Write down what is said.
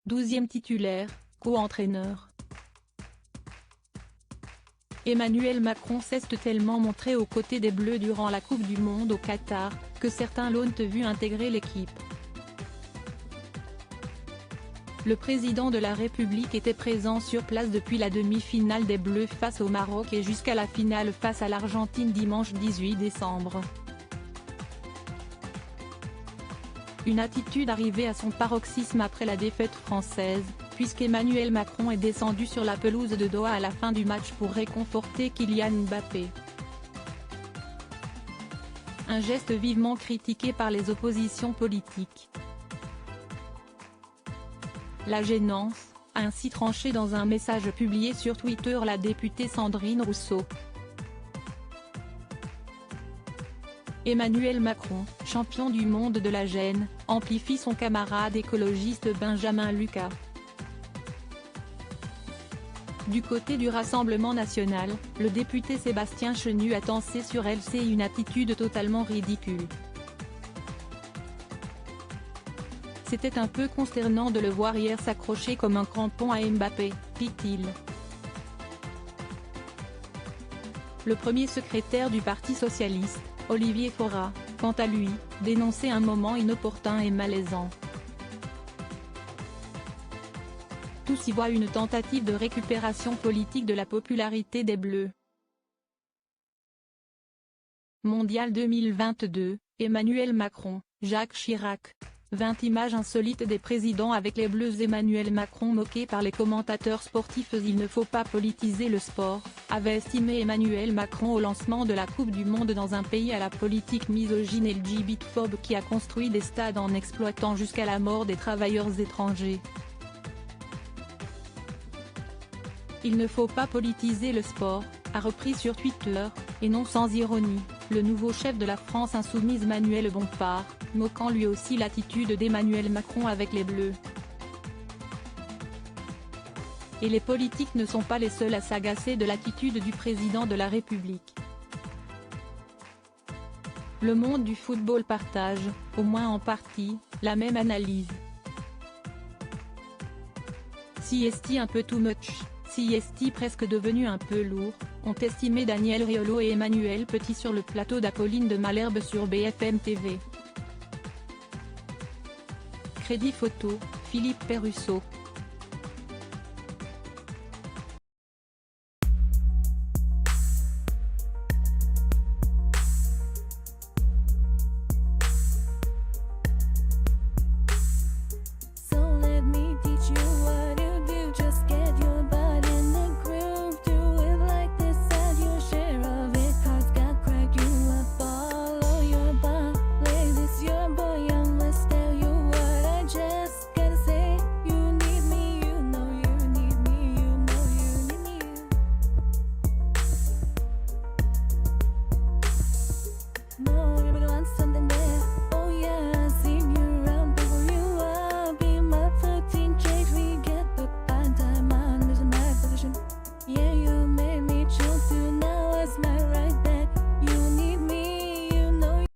12e titulaire, co-entraîneur. Emmanuel Macron s'est tellement montré aux côtés des Bleus durant la Coupe du Monde au Qatar, que certains l'ont vu intégrer l'équipe. Le président de la République était présent sur place depuis la demi-finale des Bleus face au Maroc et jusqu'à la finale face à l'Argentine dimanche 18 décembre. Une attitude arrivée à son paroxysme après la défaite française, puisqu'Emmanuel Macron est descendu sur la pelouse de Doha à la fin du match pour réconforter Kylian Mbappé. Un geste vivement critiqué par les oppositions politiques. La gênance, a ainsi tranché dans un message publié sur Twitter la députée Sandrine Rousseau. Emmanuel Macron, champion du monde de la gêne, amplifie son camarade écologiste Benjamin Lucas. Du côté du Rassemblement national, le député Sébastien Chenu a lancé sur LC une attitude totalement ridicule. C'était un peu consternant de le voir hier s'accrocher comme un crampon à Mbappé, dit-il. Le premier secrétaire du Parti socialiste, Olivier Faure, quant à lui, dénonçait un moment inopportun et malaisant. Tous y voient une tentative de récupération politique de la popularité des Bleus. Mondial 2022, Emmanuel Macron, Jacques Chirac. 20 images insolites des présidents avec les Bleus. Emmanuel Macron moqué par les commentateurs sportifs. Il ne faut pas politiser le sport, avait estimé Emmanuel Macron au lancement de la Coupe du Monde dans un pays à la politique misogyne et LGBTphobe qui a construit des stades en exploitant jusqu'à la mort des travailleurs étrangers. Il ne faut pas politiser le sport, a repris sur Twitter, et non sans ironie, le nouveau chef de la France insoumise Manuel Bompard, moquant lui aussi l'attitude d'Emmanuel Macron avec les Bleus. Et les politiques ne sont pas les seuls à s'agacer de l'attitude du président de la République. Le monde du football partage, au moins en partie, la même analyse. CST un peu too much, CST presque devenu un peu lourd, ont estimé Daniel Riolo et Emmanuel Petit sur le plateau d'Apolline de Malherbe sur BFM TV. Crédit photo, Philippe Perrusso.